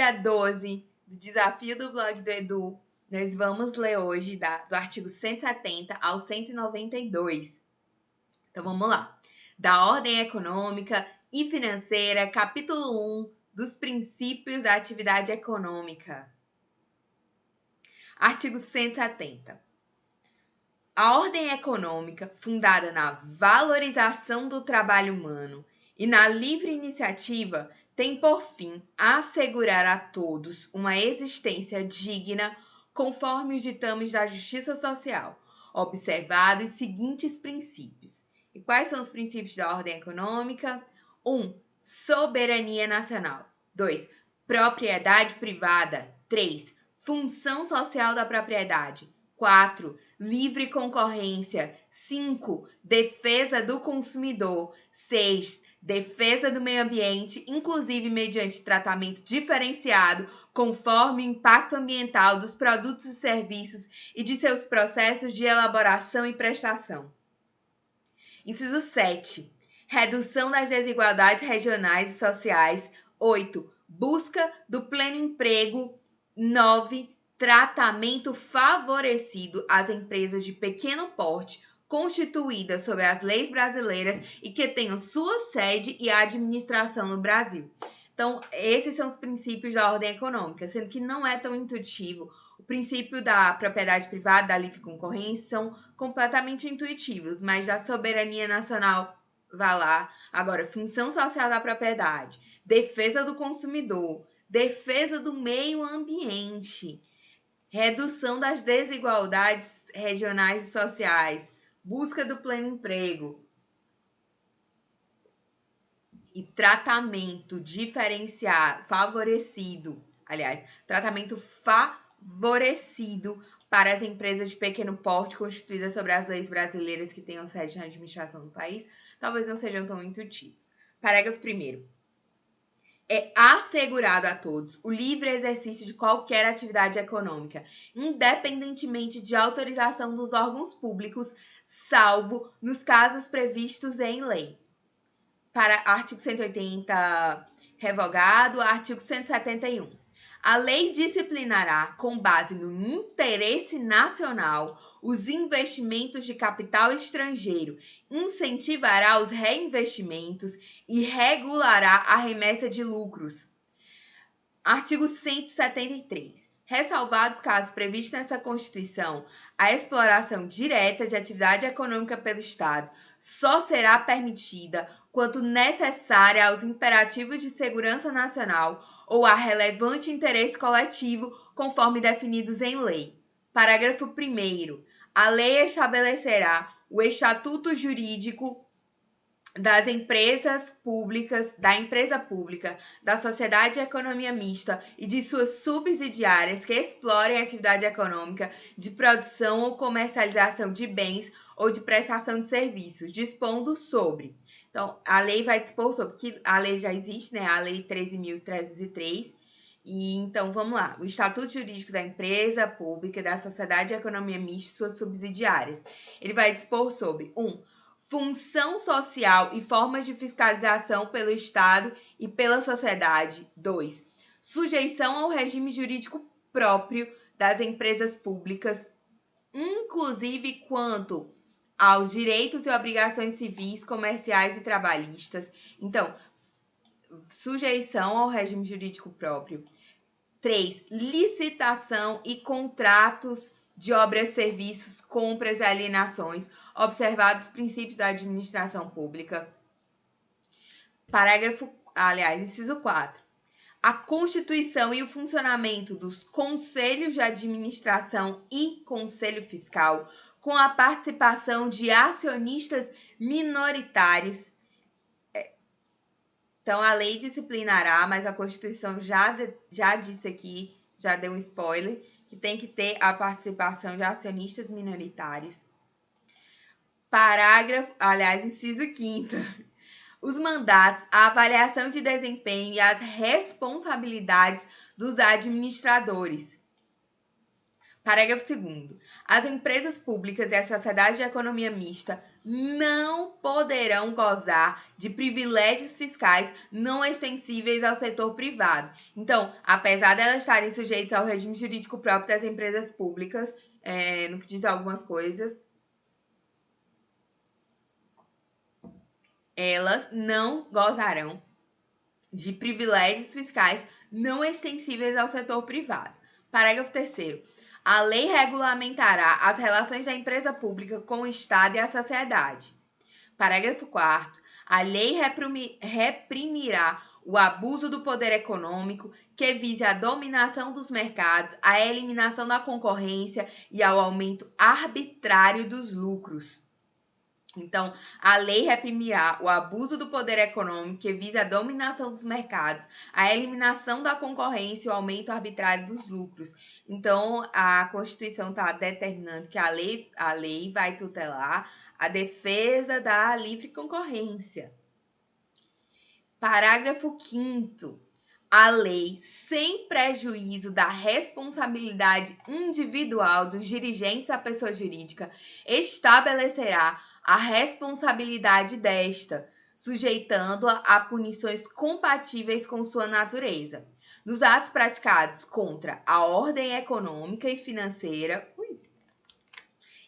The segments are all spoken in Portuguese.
dia 12 do desafio do blog do Edu, nós vamos ler hoje do artigo 170 ao 192. Então vamos lá. Da ordem econômica e financeira, capítulo 1 dos princípios da atividade econômica. Artigo 170. A ordem econômica, fundada na valorização do trabalho humano e na livre iniciativa, tem por fim assegurar a todos uma existência digna conforme os ditames da justiça social, observados os seguintes princípios. E quais são os princípios da ordem econômica? 1. Soberania nacional. 2. Propriedade privada. 3. Função social da propriedade. 4. Livre concorrência. 5. Defesa do consumidor. 6. Defesa do meio ambiente, inclusive mediante tratamento diferenciado, conforme o impacto ambiental dos produtos e serviços e de seus processos de elaboração e prestação. Inciso 7. Redução das desigualdades regionais e sociais. 8. Busca do pleno emprego. 9. Tratamento favorecido às empresas de pequeno porte constituídas sobre as leis brasileiras e que tenham sua sede e administração no Brasil. Então, esses são os princípios da ordem econômica, sendo que não é tão intuitivo. O princípio da propriedade privada, da livre concorrência, são completamente intuitivos, mas da soberania nacional, vá lá. Agora, função social da propriedade, defesa do consumidor, defesa do meio ambiente, redução das desigualdades regionais e sociais, busca do pleno emprego e tratamento diferenciado, tratamento favorecido para as empresas de pequeno porte constituídas sobre as leis brasileiras que tenham sede na administração do país, talvez não sejam tão intuitivos. Parágrafo 1º. É assegurado a todos o livre exercício de qualquer atividade econômica, independentemente de autorização dos órgãos públicos, salvo nos casos previstos em lei. Para artigo 180, revogado, artigo 171. A lei disciplinará, com base no interesse nacional, os investimentos de capital estrangeiro, incentivará os reinvestimentos e regulará a remessa de lucros. Artigo 173. Ressalvados casos previstos nessa Constituição, a exploração direta de atividade econômica pelo Estado só será permitida quanto necessária aos imperativos de segurança nacional ou a relevante interesse coletivo, conforme definidos em lei. Parágrafo 1º. A lei estabelecerá o estatuto jurídico das empresas públicas, da empresa pública, da sociedade de economia mista e de suas subsidiárias que explorem atividade econômica de produção ou comercialização de bens ou de prestação de serviços, dispondo sobre. Então, a lei vai dispor sobre, que a lei já existe, né? A Lei 13.303. E então, vamos lá. O Estatuto Jurídico da Empresa Pública, da Sociedade de Economia Mista e suas subsidiárias. Ele vai dispor sobre 1. Função social e formas de fiscalização pelo Estado e pela sociedade. 2. Sujeição ao regime jurídico próprio das empresas públicas, inclusive quanto aos direitos e obrigações civis, comerciais e trabalhistas. Então, sujeição ao regime jurídico próprio. 3. Licitação e contratos de obras, serviços, compras e alienações, observados os princípios da administração pública. Inciso 4. A constituição e o funcionamento dos conselhos de administração e conselho fiscal, com a participação de acionistas minoritários. Então, a lei disciplinará, mas a Constituição já disse aqui, já deu um spoiler, que tem que ter a participação de acionistas minoritários. Inciso 5º. Os mandatos, a avaliação de desempenho e as responsabilidades dos administradores. Parágrafo 2º. As empresas públicas e a sociedade de economia mista não poderão gozar de privilégios fiscais não extensíveis ao setor privado. Então, apesar de elas estarem sujeitas ao regime jurídico próprio das empresas públicas, no que diz algumas coisas, elas não gozarão de privilégios fiscais não extensíveis ao setor privado. Parágrafo 3º. A lei regulamentará as relações da empresa pública com o Estado e a sociedade. Parágrafo 4º. A lei reprimirá o abuso do poder econômico que vise a dominação dos mercados, a eliminação da concorrência e ao aumento arbitrário dos lucros. Então, a lei reprimirá o abuso do poder econômico que visa a dominação dos mercados, a eliminação da concorrência e o aumento arbitrário dos lucros. Então, a Constituição está determinando que a lei vai tutelar a defesa da livre concorrência. Parágrafo 5º. A lei, sem prejuízo da responsabilidade individual dos dirigentes da pessoa jurídica, estabelecerá a responsabilidade desta, sujeitando-a a punições compatíveis com sua natureza, nos atos praticados contra a ordem econômica e financeira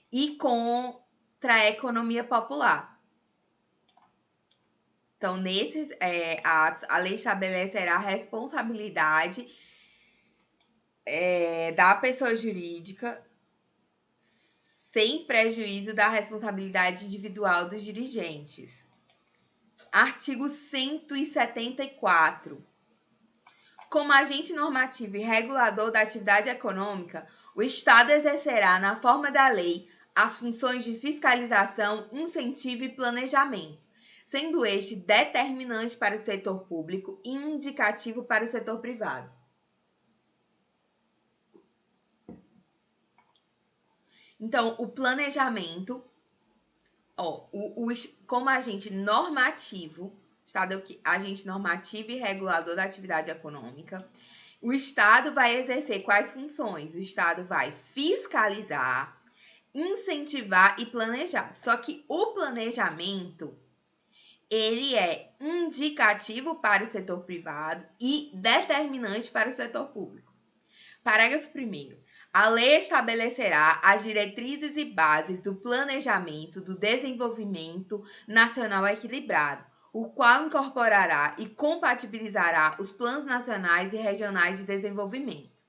e contra a economia popular. Então, nesses atos, a lei estabelecerá a responsabilidade da pessoa jurídica sem prejuízo da responsabilidade individual dos dirigentes. Artigo 174. Como agente normativo e regulador da atividade econômica, o Estado exercerá, na forma da lei, as funções de fiscalização, incentivo e planejamento, sendo este determinante para o setor público e indicativo para o setor privado. Então, o planejamento, como agente normativo, Estado é o quê? Agente normativo e regulador da atividade econômica, o Estado vai exercer quais funções? O Estado vai fiscalizar, incentivar e planejar. Só que o planejamento, ele é indicativo para o setor privado e determinante para o setor público. Parágrafo 1º. A lei estabelecerá as diretrizes e bases do planejamento do desenvolvimento nacional equilibrado, o qual incorporará e compatibilizará os planos nacionais e regionais de desenvolvimento.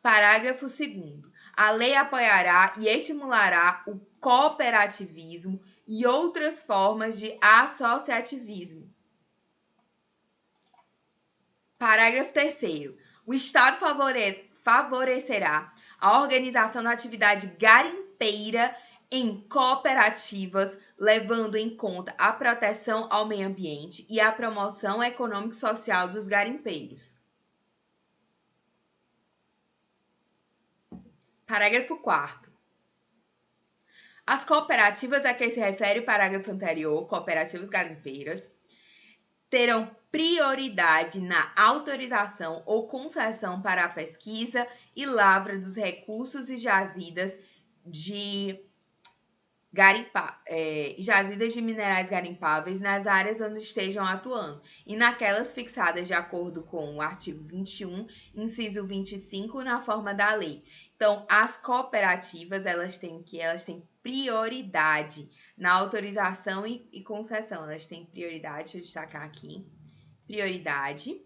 Parágrafo 2º. A lei apoiará e estimulará o cooperativismo e outras formas de associativismo. Parágrafo 3º. O Estado favorecerá a organização da atividade garimpeira em cooperativas, levando em conta a proteção ao meio ambiente e a promoção econômico-social dos garimpeiros. Parágrafo 4º. As cooperativas a que se refere o parágrafo anterior, cooperativas garimpeiras, terão prioridade na autorização ou concessão para a pesquisa e lavra dos recursos e jazidas de minerais garimpáveis nas áreas onde estejam atuando e naquelas fixadas de acordo com o artigo 21, inciso 25, na forma da lei. Então, as cooperativas, elas têm prioridade na autorização e concessão. Elas têm prioridade, deixa eu destacar aqui, prioridade.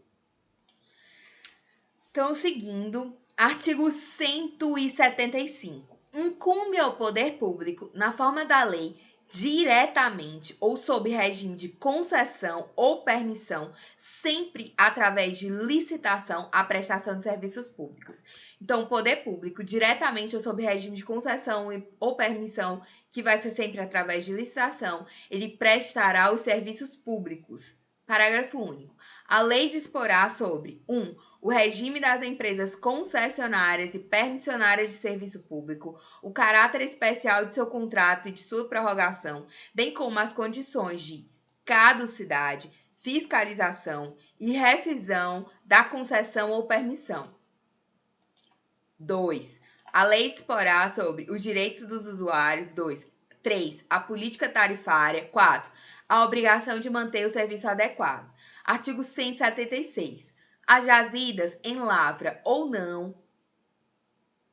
Então, seguindo, artigo 175. Incumbe ao poder público, na forma da lei, diretamente ou sob regime de concessão ou permissão, sempre através de licitação, a prestação de serviços públicos. Então, o poder público, diretamente ou sob regime de concessão ou permissão, que vai ser sempre através de licitação, ele prestará os serviços públicos. Parágrafo único. A lei disporá sobre 1. O regime das empresas concessionárias e permissionárias de serviço público, o caráter especial de seu contrato e de sua prorrogação, bem como as condições de caducidade, fiscalização e rescisão da concessão ou permissão. 2. A lei disporá sobre os direitos dos usuários. 2. 3. A política tarifária. 4. A obrigação de manter o serviço adequado. Artigo 176. As jazidas em lavra ou não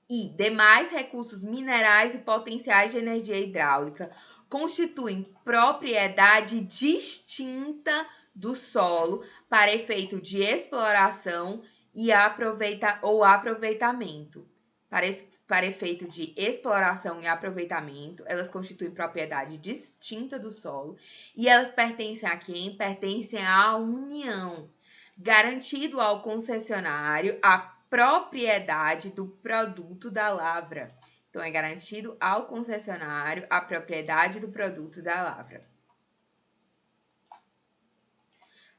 e demais recursos minerais e potenciais de energia hidráulica constituem propriedade distinta do solo para efeito de exploração e aproveitamento. Para efeito de exploração e aproveitamento, elas constituem propriedade distinta do solo e elas pertencem a quem? Pertencem à União, garantido ao concessionário a propriedade do produto da lavra. Então, é garantido ao concessionário a propriedade do produto da lavra.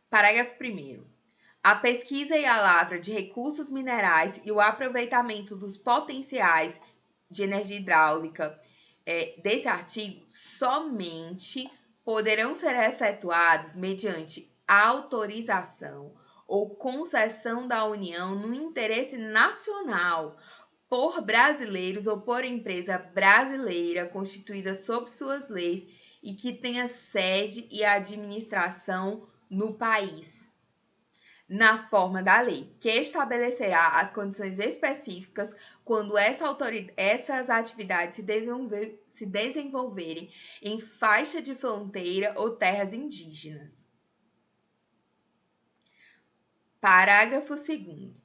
Parágrafo 1º. A pesquisa e a lavra de recursos minerais e o aproveitamento dos potenciais de energia hidráulica desse artigo somente poderão ser efetuados mediante autorização ou concessão da União no interesse nacional por brasileiros ou por empresa brasileira constituída sob suas leis e que tenha sede e administração no país, na forma da lei, que estabelecerá as condições específicas quando essas atividades se desenvolverem em faixa de fronteira ou terras indígenas. Parágrafo 2º.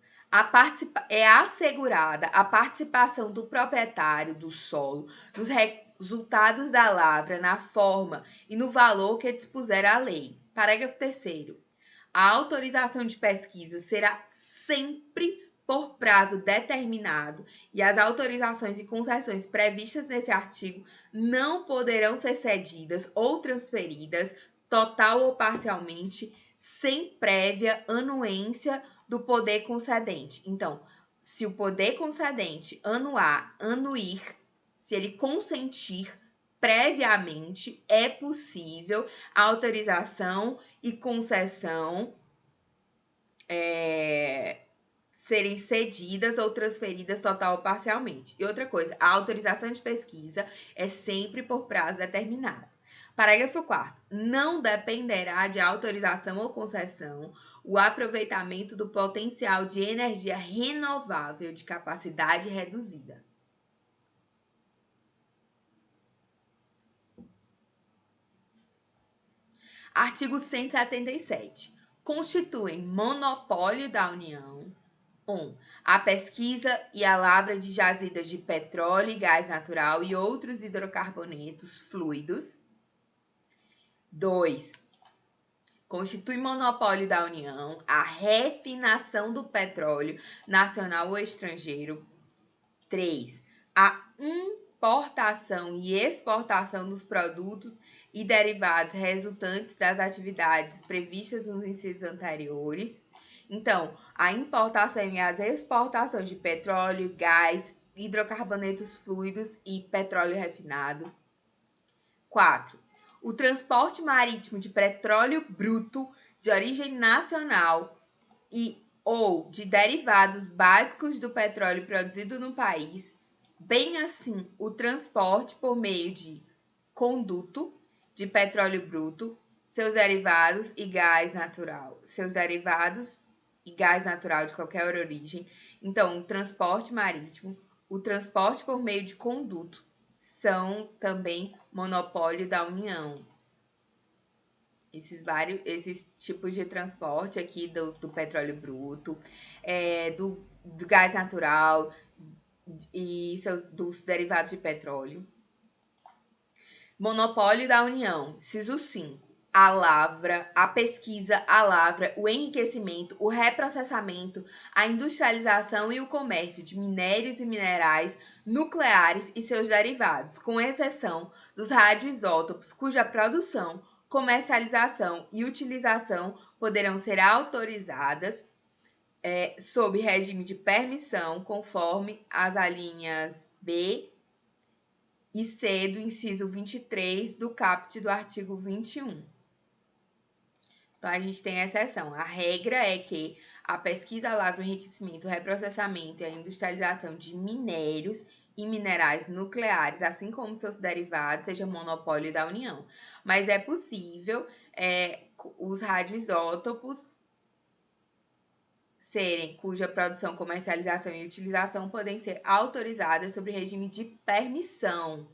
É assegurada a participação do proprietário do solo nos resultados da lavra na forma e no valor que dispuser a lei. Parágrafo 3º. A autorização de pesquisa será sempre por prazo determinado e as autorizações e concessões previstas nesse artigo não poderão ser cedidas ou transferidas, total ou parcialmente, sem prévia anuência do poder concedente. Então, se o poder concedente anuir, se ele consentir previamente, é possível a autorização e concessão serem cedidas ou transferidas total ou parcialmente. E outra coisa, a autorização de pesquisa é sempre por prazo determinado. Parágrafo 4º. Não dependerá de autorização ou concessão o aproveitamento do potencial de energia renovável de capacidade reduzida. Artigo 177. Constituem monopólio da União: 1. A pesquisa e a lavra de jazidas de petróleo e gás natural e outros hidrocarbonetos fluidos. 2. Constitui monopólio da União a refinação do petróleo nacional ou estrangeiro. 3. A importação e exportação dos produtos e derivados resultantes das atividades previstas nos incisos anteriores. Então, a importação e as exportações de petróleo, gás, hidrocarbonetos fluidos e petróleo refinado. 4. O transporte marítimo de petróleo bruto de origem nacional ou de derivados básicos do petróleo produzido no país, bem assim o transporte por meio de conduto de petróleo bruto, seus derivados e gás natural, de qualquer origem. Então, o transporte marítimo, o transporte por meio de conduto são também monopólio da União. Esses tipos de transporte aqui do petróleo bruto, do gás natural e dos derivados de petróleo. Monopólio da União, inciso 5. A lavra, a pesquisa, a lavra, o enriquecimento, o reprocessamento, a industrialização e o comércio de minérios e minerais nucleares e seus derivados, com exceção dos radioisótopos, cuja produção, comercialização e utilização poderão ser autorizadas sob regime de permissão, conforme as alíneas B e C do inciso 23 do caput do artigo 21. Então, a gente tem a exceção. A regra é que a pesquisa, a lavra, o enriquecimento, o reprocessamento e a industrialização de minérios e minerais nucleares, assim como seus derivados, seja monopólio da União. Mas é possível os radioisótopos cuja produção, comercialização e utilização podem ser autorizadas sob regime de permissão.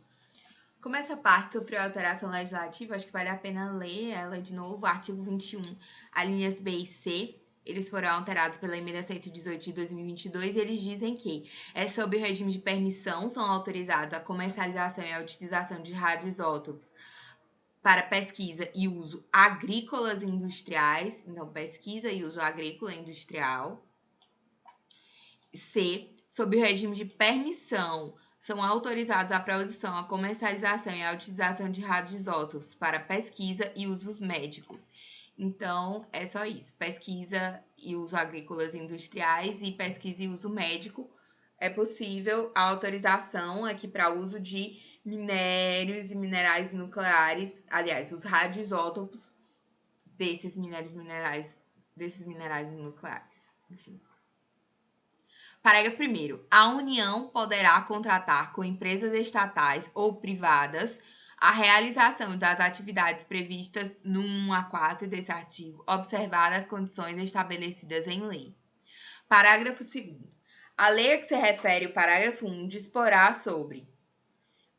Como essa parte sofreu alteração legislativa, acho que vale a pena ler ela de novo. Artigo 21, alíneas B e C, eles foram alterados pela emenda 118 de 2022 e eles dizem que sob o regime de permissão são autorizados a comercialização e a utilização de radioisótopos para pesquisa e uso agrícolas e industriais. Então, pesquisa e uso agrícola e industrial. C, sob o regime de permissão, são autorizados a produção, a comercialização e a utilização de radioisótopos para pesquisa e usos médicos. Então, é só isso. Pesquisa e uso agrícolas e industriais e pesquisa e uso médico. É possível a autorização aqui para uso de minérios e minerais nucleares, aliás, os radioisótopos desses minerais nucleares. Enfim. Parágrafo 1º. A União poderá contratar com empresas estatais ou privadas a realização das atividades previstas no 1 a 4 desse artigo, observadas as condições estabelecidas em lei. Parágrafo 2º. A lei a que se refere o parágrafo 1 disporá sobre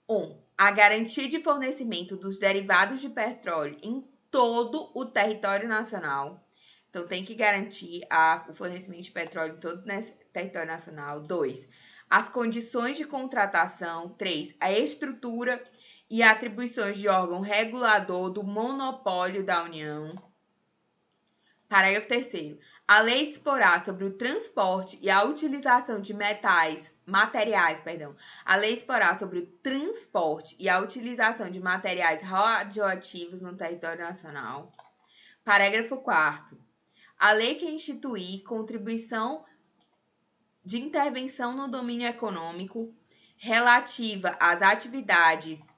1. A garantia de fornecimento dos derivados de petróleo em todo o território nacional. Então, tem que garantir o fornecimento de petróleo em todo o território nacional. 2. As condições de contratação. 3. A estrutura e atribuições de órgão regulador do monopólio da União. Parágrafo 3º. A lei disporá sobre o transporte e a utilização de materiais. A lei disporá sobre o transporte e a utilização de materiais radioativos no território nacional. Parágrafo 4º. A lei que instituir contribuição de intervenção no domínio econômico relativa às atividades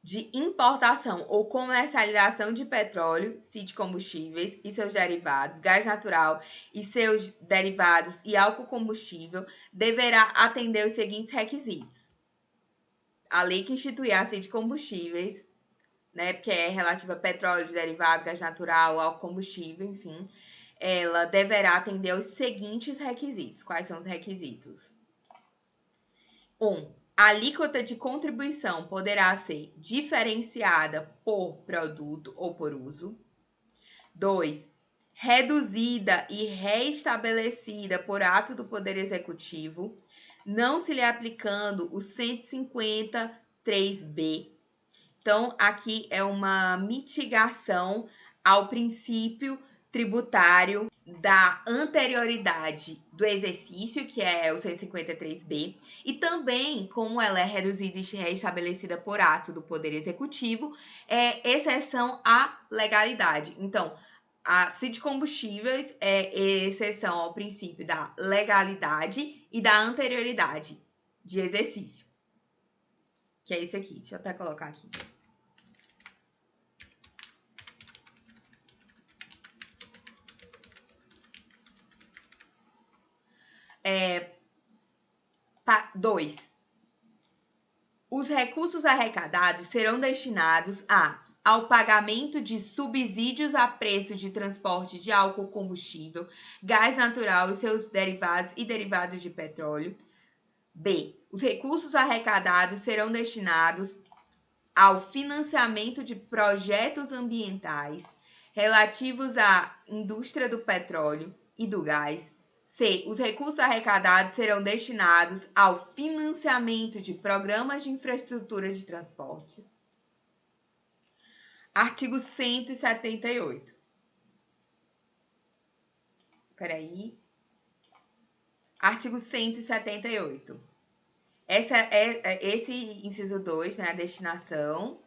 de importação ou comercialização de petróleo, de combustíveis e seus derivados, gás natural e seus derivados e álcool combustível, deverá atender os seguintes requisitos. A lei que instituir a de combustíveis, porque é relativa a petróleo, derivados, gás natural, álcool combustível, enfim, ela deverá atender aos seguintes requisitos. Quais são os requisitos? 1. A alíquota de contribuição poderá ser diferenciada por produto ou por uso. 2. Reduzida e reestabelecida por ato do Poder Executivo, não se lhe aplicando o 153B. Então, aqui é uma mitigação ao princípio tributário da anterioridade do exercício, que é o 153B, e também, como ela é reduzida e reestabelecida por ato do Poder Executivo, é exceção à legalidade. Então, a CID Combustíveis é exceção ao princípio da legalidade e da anterioridade de exercício. Que é esse aqui. Deixa eu até colocar aqui. Dois. Os recursos arrecadados serão destinados ao pagamento de subsídios a preço de transporte de álcool combustível, gás natural e seus derivados e derivados de petróleo. B. Os recursos arrecadados serão destinados ao financiamento de projetos ambientais relativos à indústria do petróleo e do gás. C. Os recursos arrecadados serão destinados ao financiamento de programas de infraestrutura de transportes. Artigo 178. Artigo 178. Esse inciso 2, a destinação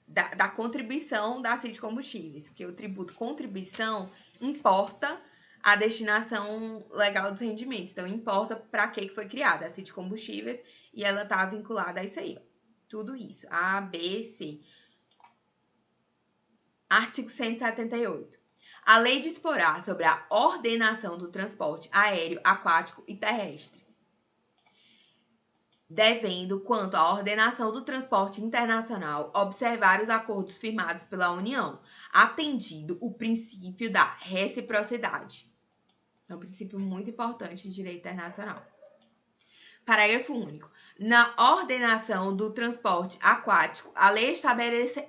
da contribuição da CID Combustíveis, porque o tributo contribuição importa a destinação legal dos rendimentos. Então, importa para que foi criada a CID Combustíveis e ela está vinculada a isso aí. Tudo isso. A, B, C. Artigo 178. A lei disporá sobre a ordenação do transporte aéreo, aquático e terrestre, devendo, quanto à ordenação do transporte internacional, observar os acordos firmados pela União, atendido o princípio da reciprocidade. É um princípio muito importante de direito internacional. Parágrafo único. Na ordenação do transporte aquático, a lei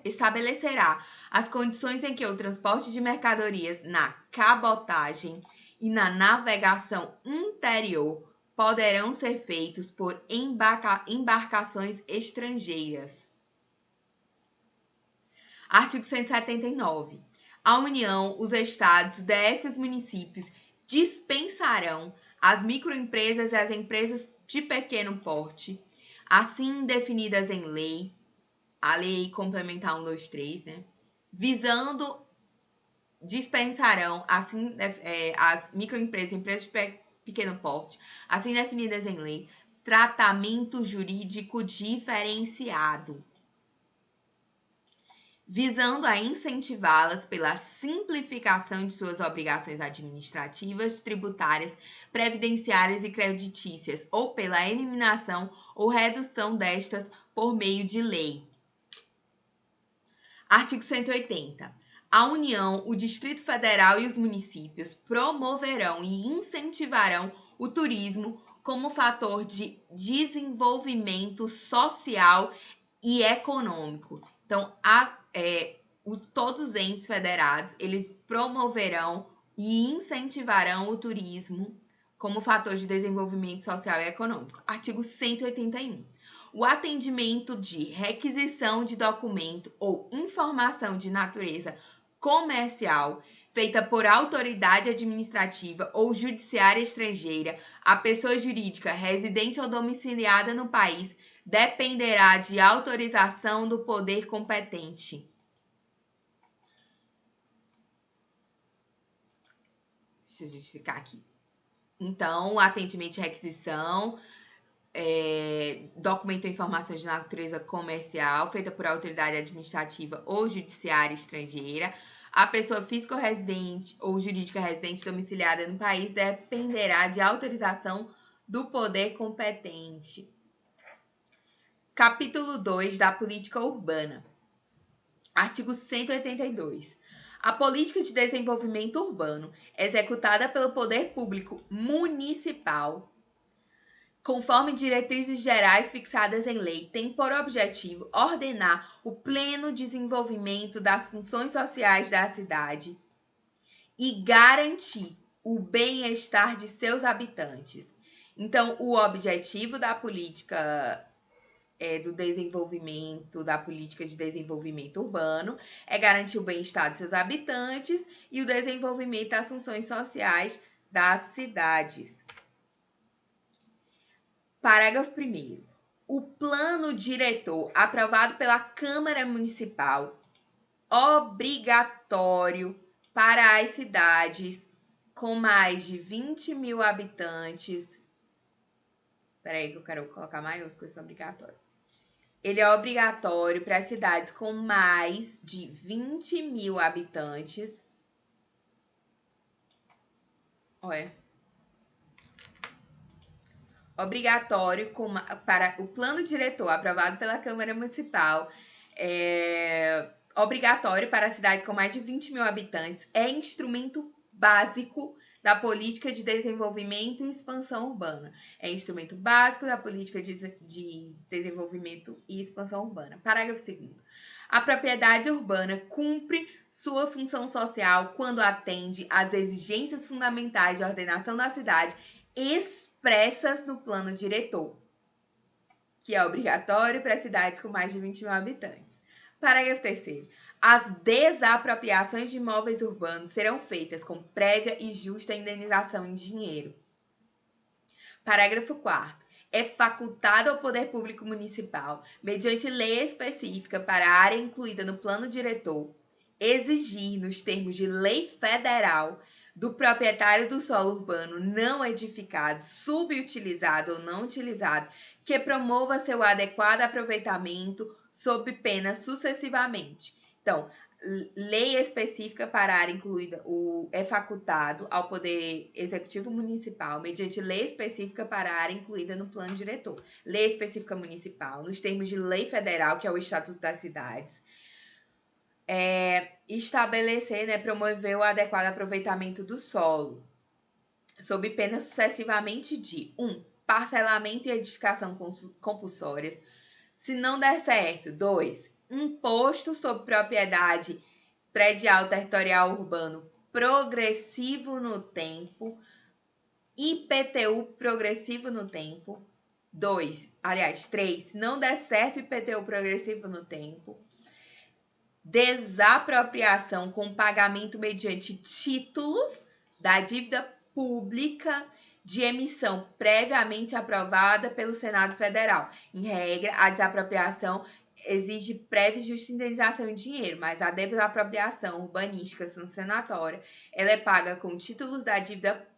estabelecerá as condições em que o transporte de mercadorias na cabotagem e na navegação interior poderão ser feitos por embarcações estrangeiras. Artigo 179. A União, os Estados, o DF e os municípios dispensarão as microempresas e as empresas de pequeno porte, assim definidas em lei, a Lei Complementar 123, né? Visando, dispensarão, assim, as microempresas e empresas de pequeno porte, assim definidas em lei, tratamento jurídico diferenciado, visando a incentivá-las pela simplificação de suas obrigações administrativas, tributárias, previdenciárias e creditícias, ou pela eliminação ou redução destas por meio de lei. Artigo 180. A União, o Distrito Federal e os municípios promoverão e incentivarão o turismo como fator de desenvolvimento social e econômico. Então, todos os entes federados, eles promoverão e incentivarão o turismo como fator de desenvolvimento social e econômico. Artigo 181. O atendimento de requisição de documento ou informação de natureza comercial feita por autoridade administrativa ou judiciária estrangeira a pessoa jurídica residente ou domiciliada no país dependerá de autorização do poder competente. Deixa eu justificar aqui. Então, atendimento de requisição, documento ou informações de natureza comercial feita por autoridade administrativa ou judiciária estrangeira, a pessoa física ou residente ou jurídica residente domiciliada no país dependerá de autorização do poder competente. Capítulo 2 da política urbana. Artigo 182. A política de desenvolvimento urbano, executada pelo poder público municipal, conforme diretrizes gerais fixadas em lei, tem por objetivo ordenar o pleno desenvolvimento das funções sociais da cidade e garantir o bem-estar de seus habitantes. Então, o objetivo da política do desenvolvimento, da política de desenvolvimento urbano, é garantir o bem-estar de seus habitantes e o desenvolvimento das funções sociais das cidades. Parágrafo 1º. O plano diretor aprovado pela Câmara Municipal, obrigatório para as cidades com mais de 20 mil habitantes. Peraí que eu quero colocar maiúsculo esse obrigatório. Ele é obrigatório para as cidades com mais de 20 mil habitantes. Olha. Obrigatório para o plano diretor aprovado pela Câmara Municipal. Obrigatório para as cidades com mais de 20 mil habitantes. É instrumento básico da política de desenvolvimento e expansão urbana. É instrumento básico da política de desenvolvimento e expansão urbana. Parágrafo 2º. A propriedade urbana cumpre sua função social quando atende às exigências fundamentais de ordenação da cidade expressas no plano diretor, que é obrigatório para cidades com mais de 20 mil habitantes. Parágrafo 3º. As desapropriações de imóveis urbanos serão feitas com prévia e justa indenização em dinheiro. Parágrafo 4º. É facultado ao poder público municipal, mediante lei específica para a área incluída no plano diretor, exigir, nos termos de lei federal, do proprietário do solo urbano não edificado, subutilizado ou não utilizado, que promova seu adequado aproveitamento sob pena sucessivamente Então, lei específica para a área incluída é facultado ao Poder Executivo Municipal, mediante lei específica para a área incluída no plano diretor. Lei específica municipal, nos termos de lei federal, que é o Estatuto das Cidades, estabelecer, né, promover o adequado aproveitamento do solo, sob pena sucessivamente de 1. Parcelamento e edificação compulsórias. Se não der certo, 2. Imposto sobre propriedade predial territorial urbano progressivo no tempo. IPTU progressivo no tempo. 3. Se não der certo IPTU progressivo no tempo. Desapropriação com pagamento mediante títulos da dívida pública de emissão previamente aprovada pelo Senado Federal. Em regra, a desapropriação exige prévia e justa indenização em dinheiro, mas a desapropriação urbanística sancionatória, ela é paga com títulos da dívida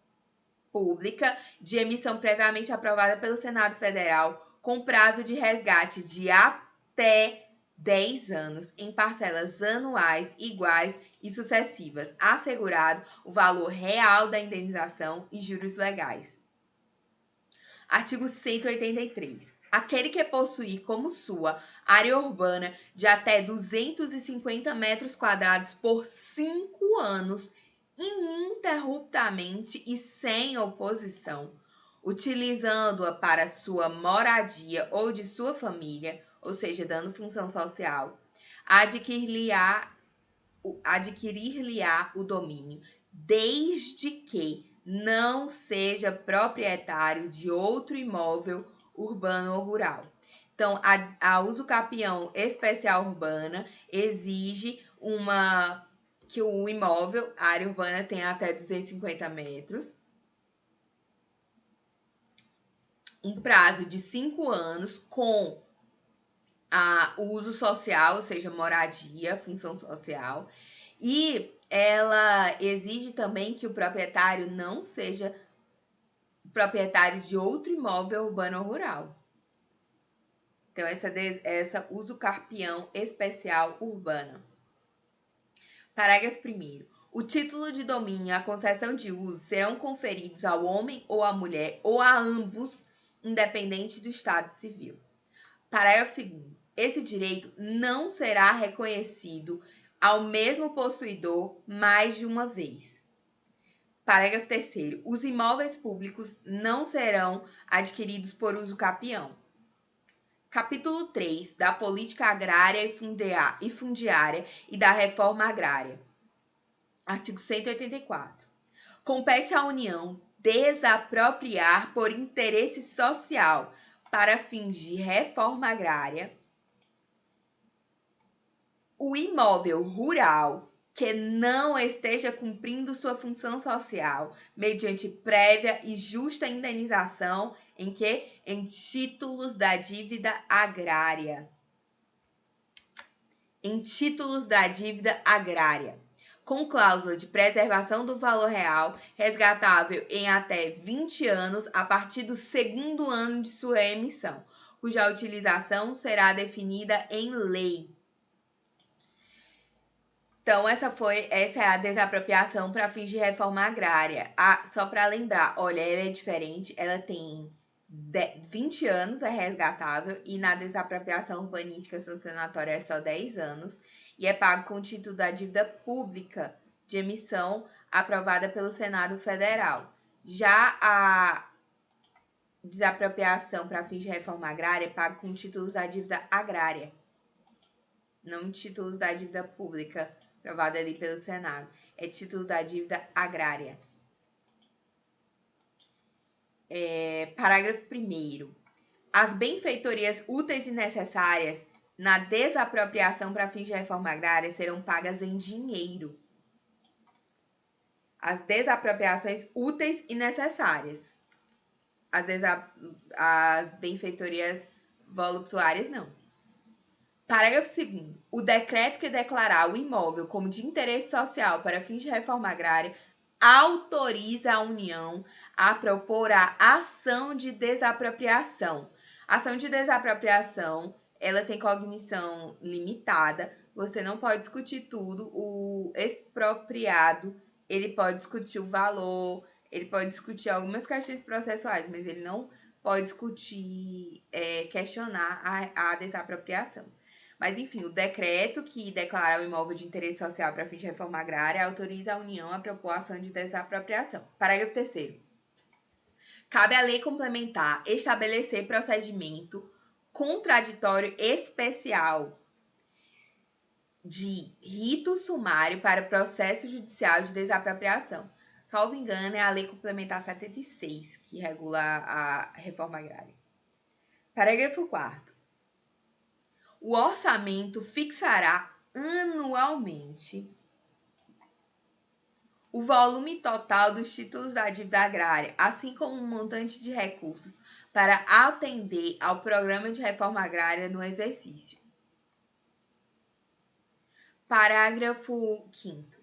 pública de emissão previamente aprovada pelo Senado Federal, com prazo de resgate de até 10 anos em parcelas anuais iguais e sucessivas, assegurado o valor real da indenização e juros legais. Artigo 183. Aquele que possuir como sua área urbana de até 250 metros quadrados por 5 anos, ininterruptamente e sem oposição, utilizando-a para sua moradia ou de sua família, ou seja, dando função social, adquirir-lhe-á o domínio, desde que não seja proprietário de outro imóvel urbano ou rural. Então, a uso capião especial urbana exige que o imóvel, a área urbana, tenha até 250 metros, um prazo de 5 anos com o uso social, ou seja, moradia, função social, e ela exige também que o proprietário não seja proprietário de outro imóvel urbano ou rural. Então, essa uso carpião especial urbana. Parágrafo 1º. O título de domínio e a concessão de uso serão conferidos ao homem ou à mulher ou a ambos, independente do estado civil. Parágrafo 2º. Esse direito não será reconhecido ao mesmo possuidor mais de uma vez. Parágrafo 3º. Os imóveis públicos não serão adquiridos por uso capião. Capítulo 3 da Política Agrária e Fundiária e da Reforma Agrária. Artigo 184. Compete à União desapropriar por interesse social para fins de reforma agrária o imóvel rural que não esteja cumprindo sua função social mediante prévia e justa indenização em títulos da dívida agrária. Em títulos da dívida agrária, com cláusula de preservação do valor real, resgatável em até 20 anos a partir do 2º ano de sua emissão, cuja utilização será definida em lei. Então, essa é a desapropriação para fins de reforma agrária. Só para lembrar, olha, ela é diferente, ela tem 20 anos, é resgatável, e na desapropriação urbanística sancionatória é só 10 anos, e é pago com o título da dívida pública de emissão aprovada pelo Senado Federal. Já a desapropriação para fins de reforma agrária é pago com títulos da dívida agrária, não títulos da dívida pública aprovada ali pelo Senado. É título da dívida agrária. Parágrafo 1º. As benfeitorias úteis e necessárias na desapropriação para fins de reforma agrária serão pagas em dinheiro. As desapropriações úteis e necessárias. As benfeitorias voluptuárias, não. Parágrafo 2º. O decreto que declarar o imóvel como de interesse social para fins de reforma agrária autoriza a União a propor a ação de desapropriação. A ação de desapropriação ela tem cognição limitada, você não pode discutir tudo. O expropriado, ele pode discutir o valor, ele pode discutir algumas questões processuais, mas ele não pode discutir, questionar a desapropriação. Mas, enfim, o decreto que declara o imóvel de interesse social para fim de reforma agrária autoriza a União a propor ação de desapropriação. Parágrafo 3º. Cabe à lei complementar estabelecer procedimento contraditório especial de rito sumário para processo judicial de desapropriação. Salvo engano, é a Lei Complementar 76, que regula a reforma agrária. Parágrafo 4º. O orçamento fixará anualmente o volume total dos títulos da dívida agrária, assim como um montante de recursos para atender ao programa de reforma agrária no exercício. Parágrafo 5º.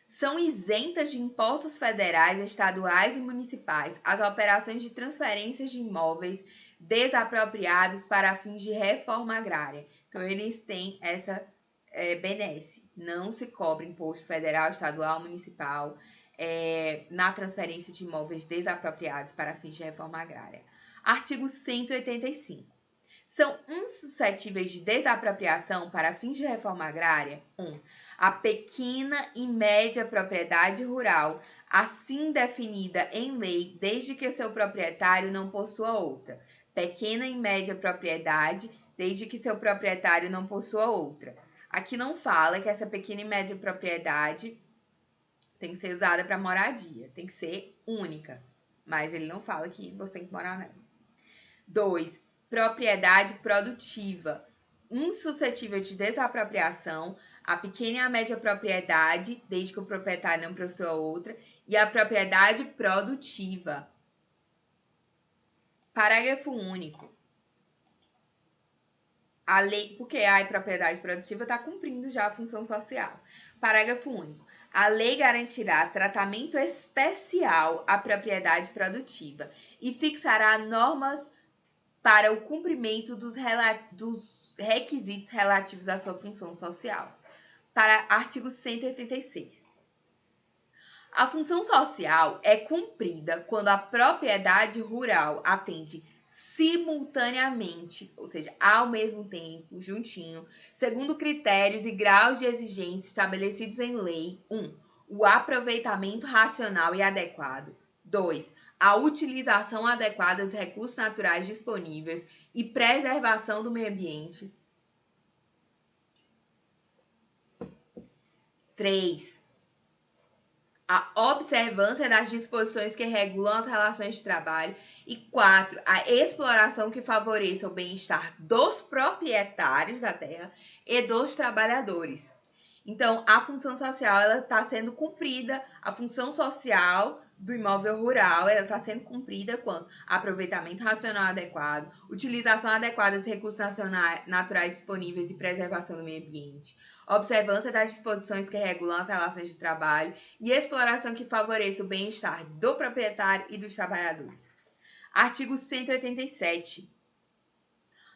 São isentas de impostos federais, estaduais e municipais as operações de transferências de imóveis desapropriados para fins de reforma agrária. Então, eles têm essa benesse. Não se cobra imposto federal, estadual, municipal na transferência de imóveis desapropriados para fins de reforma agrária. Artigo 185. São insuscetíveis de desapropriação para fins de reforma agrária: 1. A pequena e média propriedade rural, assim definida em lei, desde que seu proprietário não possua outra. Pequena e média propriedade, desde que seu proprietário não possua outra. Aqui não fala que essa pequena e média propriedade tem que ser usada para moradia, tem que ser única, mas ele não fala que você tem que morar nela. 2. Propriedade produtiva, insuscetível de desapropriação, a pequena e a média propriedade, desde que o proprietário não possua outra, e a propriedade produtiva. Parágrafo único. A lei, porque a propriedade produtiva está cumprindo já a função social. Parágrafo único. A lei garantirá tratamento especial à propriedade produtiva e fixará normas para o cumprimento dos requisitos relativos à sua função social. Para artigo 186. A função social é cumprida quando a propriedade rural atende simultaneamente, ou seja, ao mesmo tempo, juntinho, segundo critérios e graus de exigência estabelecidos em lei. 1. O aproveitamento racional e adequado. 2. A utilização adequada dos recursos naturais disponíveis e preservação do meio ambiente. 3. A observância das disposições que regulam as relações de trabalho. E 4. A exploração que favoreça o bem-estar dos proprietários da terra e dos trabalhadores. Então, a função social está sendo cumprida, a função social do imóvel rural está sendo cumprida quando aproveitamento racional adequado, utilização adequada dos recursos naturais disponíveis e preservação do meio ambiente, observância das disposições que regulam as relações de trabalho e exploração que favoreça o bem-estar do proprietário e dos trabalhadores. Artigo 187.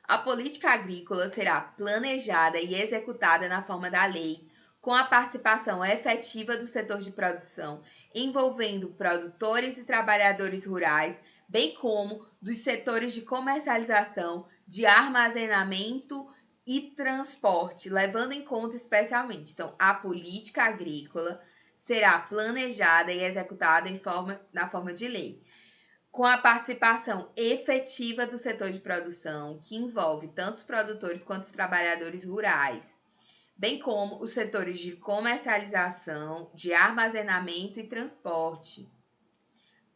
A política agrícola será planejada e executada na forma da lei, com a participação efetiva do setor de produção, envolvendo produtores e trabalhadores rurais, bem como dos setores de comercialização, de armazenamento e transporte, levando em conta especialmente. Então, a política agrícola será planejada e executada na forma de lei, com a participação efetiva do setor de produção, que envolve tanto os produtores quanto os trabalhadores rurais, bem como os setores de comercialização, de armazenamento e transporte,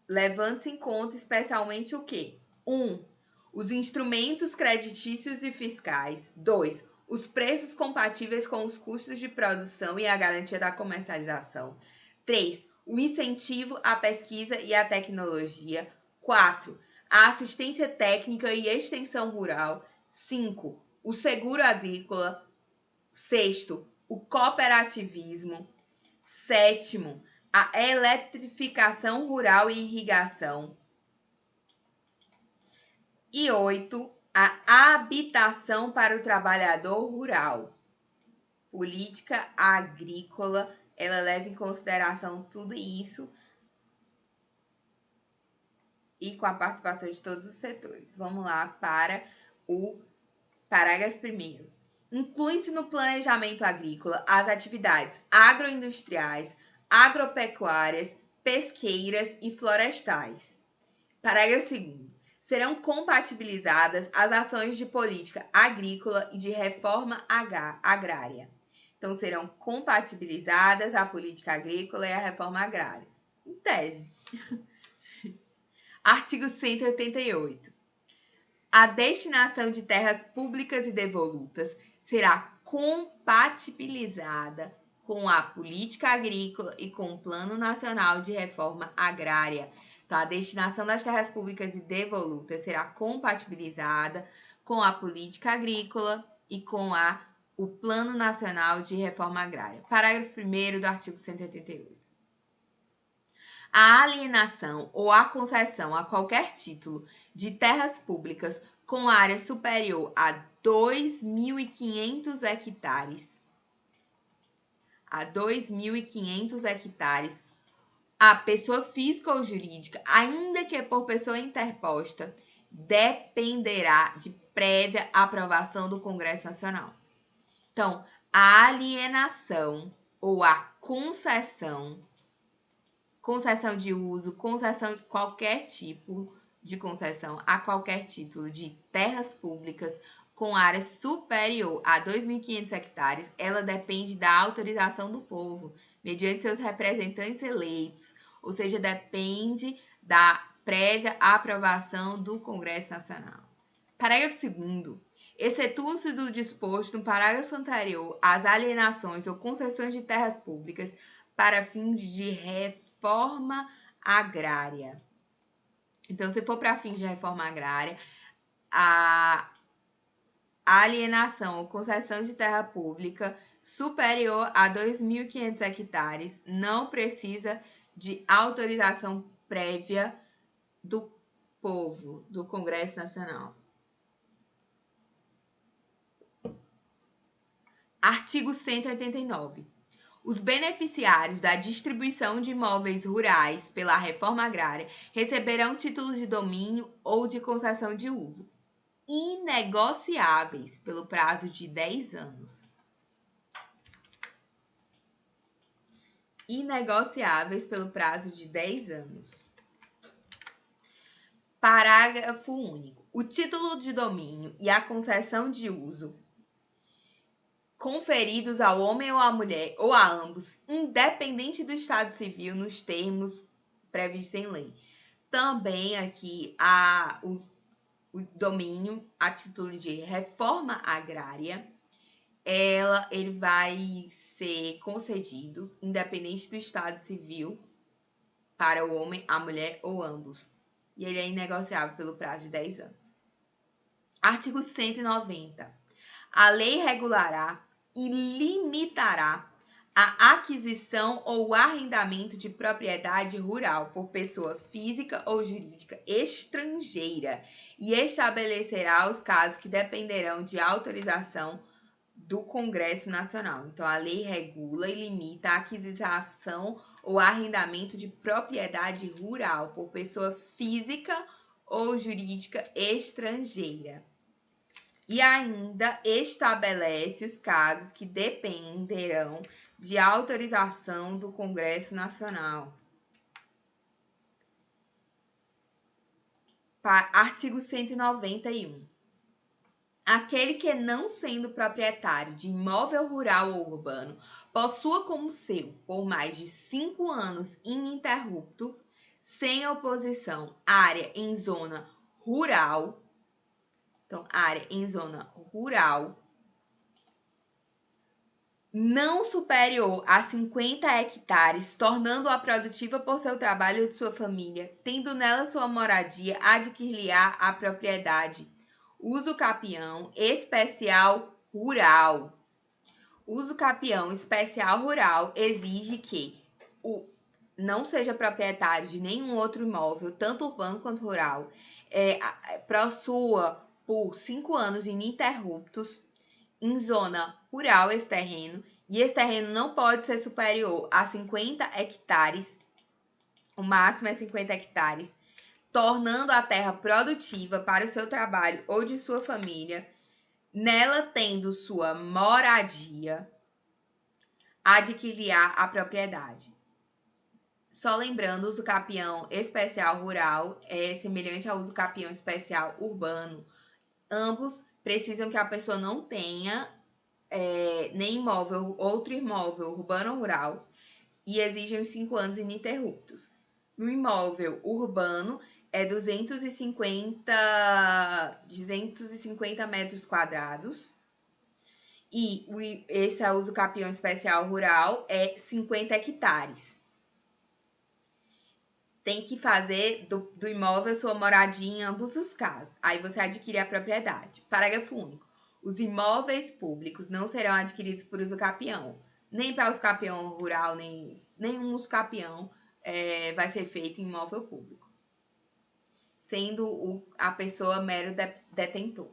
levando-se em conta especialmente o quê? 1. Os instrumentos creditícios e fiscais. 2. Os preços compatíveis com os custos de produção e a garantia da comercialização. 3. O incentivo à pesquisa e à tecnologia. 4. A assistência técnica e extensão rural. 5. O seguro agrícola. 6. O cooperativismo. 7. A eletrificação rural e irrigação. E 8. A habitação para o trabalhador rural. Política agrícola, ela leva em consideração tudo isso e com a participação de todos os setores. Vamos lá para o parágrafo 1º. Inclui-se no planejamento agrícola as atividades agroindustriais, agropecuárias, pesqueiras e florestais. Parágrafo 2º. Serão compatibilizadas as ações de política agrícola e de reforma agrária. Então, serão compatibilizadas a política agrícola e a reforma agrária. Em tese. Artigo 188. A destinação de terras públicas e devolutas será compatibilizada com a política agrícola e com o Plano Nacional de Reforma Agrária. Então, a destinação das terras públicas e devolutas será compatibilizada com a política agrícola e com o Plano Nacional de Reforma Agrária. Parágrafo 1º do artigo 188. A alienação ou a concessão a qualquer título de terras públicas com área superior a 2.500 hectares, a pessoa física ou jurídica, ainda que por pessoa interposta, dependerá de prévia aprovação do Congresso Nacional. Então, a alienação ou a concessão de uso, concessão de qualquer tipo de concessão a qualquer título de terras públicas com área superior a 2.500 hectares, ela depende da autorização do povo, mediante seus representantes eleitos, ou seja, depende da prévia aprovação do Congresso Nacional. Parágrafo 2º. Excetua-se do disposto no parágrafo anterior as alienações ou concessões de terras públicas para fins de reforma agrária. Então, se for para fins de reforma agrária, a alienação ou concessão de terra pública superior a 2.500 hectares não precisa de autorização prévia do povo, do Congresso Nacional. Artigo 189. Os beneficiários da distribuição de imóveis rurais pela reforma agrária receberão títulos de domínio ou de concessão de uso, inegociáveis pelo prazo de 10 anos. Inegociáveis pelo prazo de 10 anos. Parágrafo único. O título de domínio e a concessão de uso conferidos ao homem ou à mulher ou a ambos, independente do estado civil, nos termos previstos em lei. Também aqui o domínio a título de reforma agrária, ele vai ser concedido independente do estado civil para o homem, a mulher ou ambos. E ele é inegociável pelo prazo de 10 anos. Artigo 190. A lei regulará e limitará a aquisição ou arrendamento de propriedade rural por pessoa física ou jurídica estrangeira e estabelecerá os casos que dependerão de autorização do Congresso Nacional. Então, a lei regula e limita a aquisição ou arrendamento de propriedade rural por pessoa física ou jurídica estrangeira. E ainda estabelece os casos que dependerão de autorização do Congresso Nacional. Artigo 191. Aquele que, não sendo proprietário de imóvel rural ou urbano, possua como seu, por mais de 5 anos ininterruptos, sem oposição, área em zona rural. Então, área em zona rural não superior a 50 hectares, tornando-a produtiva por seu trabalho de sua família, tendo nela sua moradia, adquirir-lhe-á a propriedade. Uso capião especial rural. Uso capião especial rural exige que não seja proprietário de nenhum outro imóvel, tanto urbano quanto rural, possua por 5 anos ininterruptos em zona rural esse terreno, e esse terreno não pode ser superior a 50 hectares, o máximo é 50 hectares, tornando a terra produtiva para o seu trabalho ou de sua família, nela tendo sua moradia, adquirir a propriedade. Só lembrando, o uso capião especial rural é semelhante ao uso capião especial urbano. Ambos precisam que a pessoa não tenha nem imóvel, outro imóvel urbano ou rural, e exigem os 5 anos ininterruptos. No imóvel urbano, é 250 metros quadrados. E esse é o uso capião especial rural, é 50 hectares. Tem que fazer do imóvel sua moradia em ambos os casos. Aí você adquire a propriedade. Parágrafo único. Os imóveis públicos não serão adquiridos por uso capião. Nem para uso capião rural, nenhum uso capião vai ser feito em imóvel público, sendo a pessoa mero detentor.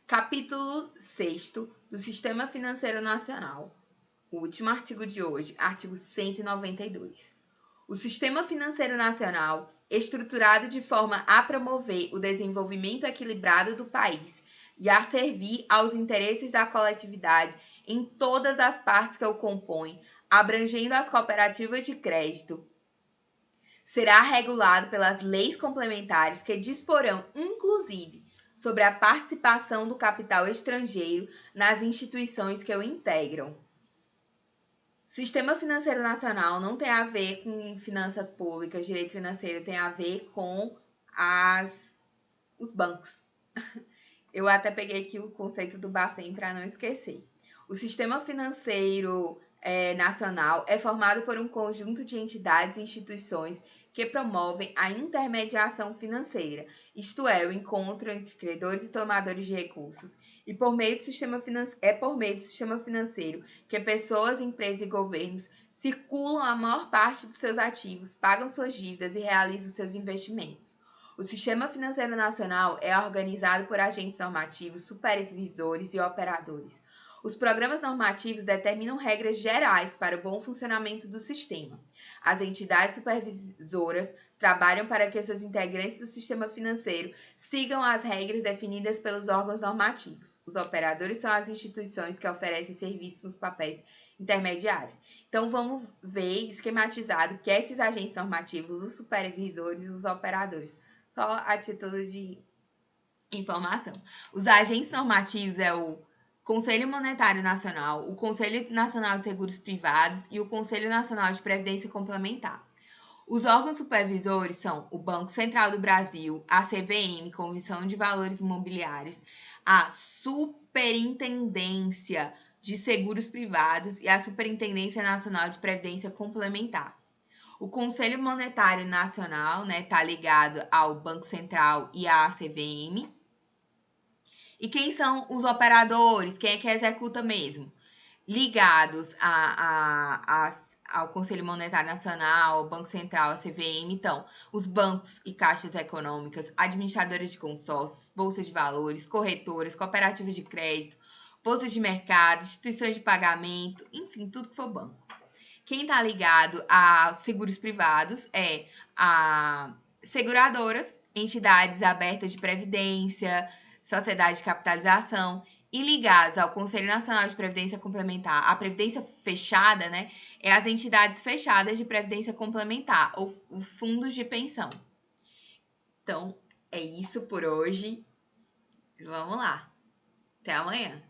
Capítulo 6º do Sistema Financeiro Nacional. O último artigo de hoje, artigo 192. O Sistema Financeiro Nacional, estruturado de forma a promover o desenvolvimento equilibrado do país e a servir aos interesses da coletividade em todas as partes que o compõem, abrangendo as cooperativas de crédito, será regulado pelas leis complementares que disporão, inclusive, sobre a participação do capital estrangeiro nas instituições que o integram. Sistema financeiro nacional não tem a ver com finanças públicas, direito financeiro tem a ver com os bancos. Eu até peguei aqui o conceito do Bacen para não esquecer. O sistema financeiro nacional é formado por um conjunto de entidades e instituições que promovem a intermediação financeira, isto é, o encontro entre credores e tomadores de recursos. E por meio do sistema financeiro que pessoas, empresas e governos circulam a maior parte dos seus ativos, pagam suas dívidas e realizam seus investimentos. O Sistema Financeiro Nacional é organizado por agentes normativos, supervisores e operadores. Os programas normativos determinam regras gerais para o bom funcionamento do sistema. As entidades supervisoras trabalham para que os seus integrantes do sistema financeiro sigam as regras definidas pelos órgãos normativos. Os operadores são as instituições que oferecem serviços nos papéis intermediários. Então, vamos ver esquematizado que esses agentes normativos, os supervisores e os operadores, só a título de informação. Os agentes normativos é o Conselho Monetário Nacional, o Conselho Nacional de Seguros Privados e o Conselho Nacional de Previdência Complementar. Os órgãos supervisores são o Banco Central do Brasil, a CVM, Comissão de Valores Imobiliários, a Superintendência de Seguros Privados e a Superintendência Nacional de Previdência Complementar. O Conselho Monetário Nacional, tá ligado ao Banco Central e à CVM. E quem são os operadores? Quem é que executa mesmo? Ligados ao Conselho Monetário Nacional, ao Banco Central, à CVM, então, os bancos e caixas econômicas, administradoras de consórcios, bolsas de valores, corretoras, cooperativas de crédito, bolsas de mercado, instituições de pagamento, enfim, tudo que for banco. Quem está ligado a seguros privados é a seguradoras, entidades abertas de previdência, sociedade de capitalização, e ligados ao Conselho Nacional de Previdência Complementar, a previdência fechada, é as entidades fechadas de previdência complementar, ou fundos de pensão. Então, é isso por hoje. Vamos lá. Até amanhã.